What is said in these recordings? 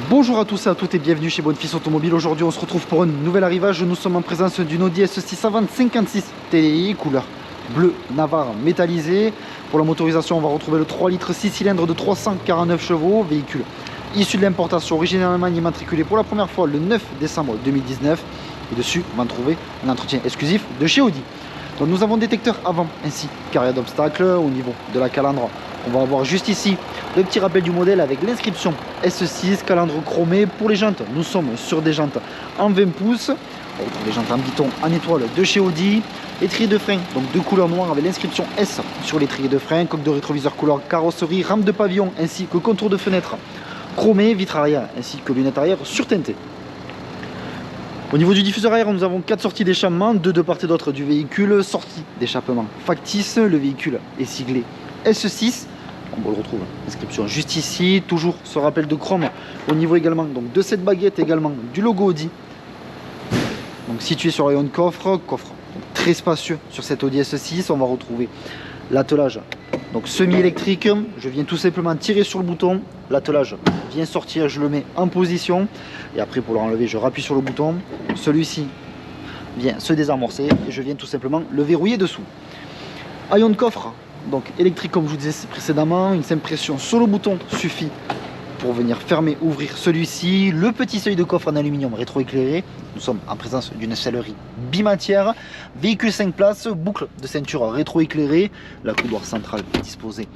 Bonjour à tous et à toutes et bienvenue chez Bonne Fils Automobile. Aujourd'hui on se retrouve pour un nouvel arrivage. Nous sommes en présence d'une Audi S6 Avant 56 TDI couleur bleu Navarre métallisé. Pour la motorisation on va retrouver le 3 litres 6 cylindres de 349 chevaux. Véhicule issu de l'importation, originaire d'Allemagne, immatriculé pour la première fois le 9 décembre 2019. Et dessus on va trouver un entretien exclusif de chez Audi. Donc nous avons détecteur avant ainsi qu'arrière d'obstacle. Au niveau de la calandre on va avoir juste ici le petit rappel du modèle avec l'inscription S6, calandre chromé. Pour les jantes, nous sommes sur des jantes en 20 pouces. Les jantes en biton en étoile de chez Audi. Étrier de frein, donc de couleur noire avec l'inscription S sur l'étrier de frein. Coque de rétroviseur couleur carrosserie, rampe de pavillon ainsi que contour de fenêtre chromé, vitre arrière ainsi que lunettes arrière surteintées. Au niveau du diffuseur arrière, nous avons 4 sorties d'échappement, 2 de part et d'autre du véhicule. Sortie d'échappement factice, le véhicule est siglé S6. On le retrouve, inscription juste ici, toujours ce rappel de chrome au niveau également donc de cette baguette, également du logo Audi. Donc situé sur le rayon de coffre très spacieux sur cette Audi S6. On va retrouver l'attelage donc semi-électrique. Je viens tout simplement tirer sur le bouton, l'attelage vient sortir, je le mets en position et après pour le renlever je rappuie sur le bouton, celui-ci vient se désamorcer et je viens tout simplement le verrouiller dessous. Haillon de coffre donc électrique comme je vous disais précédemment, une simple pression sur le bouton suffit pour venir fermer, ouvrir celui-ci. Le petit seuil de coffre en aluminium rétroéclairé. Nous sommes en présence d'une sellerie bimatière. Véhicule 5 places, boucle de ceinture rétroéclairée. La coudoir centrale disposée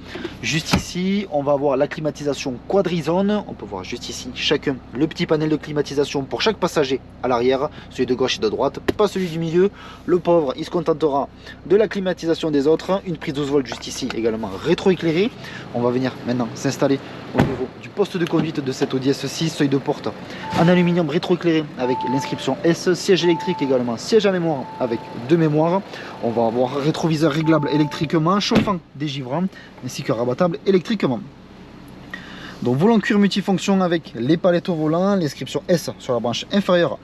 juste ici. On va avoir la climatisation quadrizone. On peut voir juste ici chacun le petit panel de climatisation pour chaque passager à l'arrière. Celui de gauche et de droite, pas celui du milieu. Le pauvre, il se contentera de la climatisation des autres. Une prise 12 volts juste ici également rétroéclairée. On va venir maintenant s'installer au niveau du poste de conduite de cette Audi S6, seuil de porte en aluminium rétroéclairé avec l'inscription S, siège électrique également, siège à mémoire avec 2 mémoires. On va avoir rétroviseur réglable électriquement, chauffant dégivrant ainsi que rabattable électriquement. Donc volant cuir multifonction avec les palettes au volant, l'inscription S sur la branche inférieure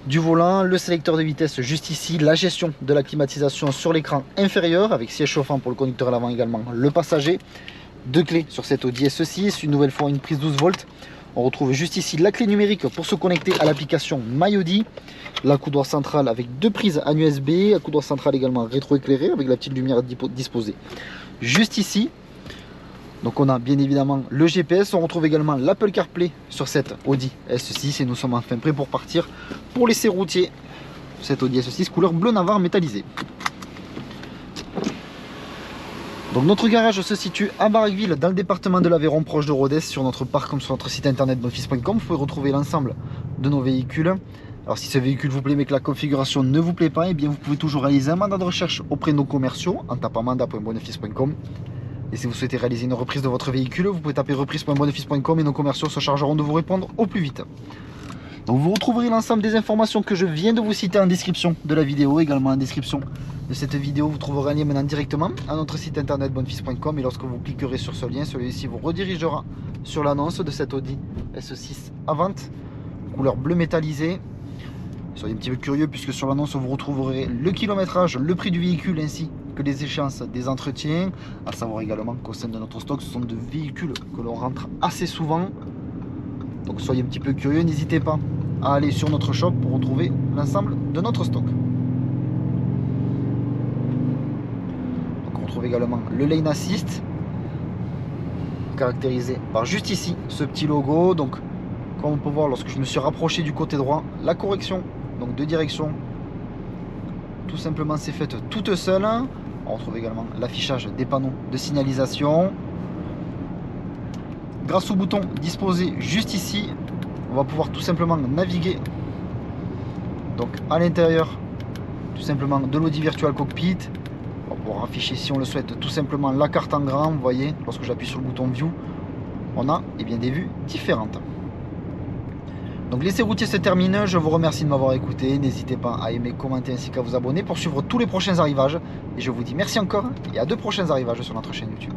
du volant, le sélecteur de vitesse juste ici, la gestion de la climatisation sur l'écran inférieur avec siège chauffant pour le conducteur à l'avant également le passager. 2 clés sur cette Audi S6, une nouvelle fois une prise 12 volts. On retrouve juste ici la clé numérique pour se connecter à l'application MyAudi. La coudoir centrale avec 2 prises en USB, la coudoir centrale également rétroéclairée avec la petite lumière disposée juste ici. Donc on a bien évidemment le GPS, on retrouve également l'Apple CarPlay sur cette Audi S6 et nous sommes enfin prêts pour partir pour l'essai routier. Cette Audi S6 couleur bleu Navarre métallisé. Donc notre garage se situe à Barraqueville dans le département de l'Aveyron proche de Rodez. Sur notre parc comme sur notre site internet bonfils.com vous pouvez retrouver l'ensemble de nos véhicules. Alors si ce véhicule vous plaît mais que la configuration ne vous plaît pas, et bien vous pouvez toujours réaliser un mandat de recherche auprès de nos commerciaux en tapant mandat.bonfils.com. Et si vous souhaitez réaliser une reprise de votre véhicule, vous pouvez taper reprise.bonfils.com et nos commerciaux se chargeront de vous répondre au plus vite. Donc vous retrouverez l'ensemble des informations que je viens de vous citer en description de la vidéo, également en description de cette vidéo vous trouverez un lien maintenant directement à notre site internet bonfils.com et lorsque vous cliquerez sur ce lien, celui-ci vous redirigera sur l'annonce de cette Audi S6 Avant, couleur bleu métallisé. Soyez un petit peu curieux puisque sur l'annonce vous retrouverez le kilométrage, le prix du véhicule ainsi que les échéances des entretiens. À savoir également qu'au sein de notre stock ce sont de véhicules que l'on rentre assez souvent. Donc soyez un petit peu curieux, n'hésitez pas à aller sur notre shop pour retrouver l'ensemble de notre stock. Donc on retrouve également le Lane Assist, caractérisé par juste ici ce petit logo. Donc comme on peut voir lorsque je me suis rapproché du côté droit, la correction donc de direction tout simplement s'est faite toute seule. On retrouve également l'affichage des panneaux de signalisation. Grâce au bouton disposé juste ici, on va pouvoir tout simplement naviguer donc à l'intérieur tout simplement de l'Audi Virtual Cockpit. On va pouvoir afficher si on le souhaite tout simplement la carte en grand. Vous voyez, lorsque j'appuie sur le bouton View, on a bien des vues différentes. Donc l'essai routier se termine, je vous remercie de m'avoir écouté, n'hésitez pas à aimer, commenter ainsi qu'à vous abonner pour suivre tous les prochains arrivages. Et je vous dis merci encore et à de prochains arrivages sur notre chaîne YouTube.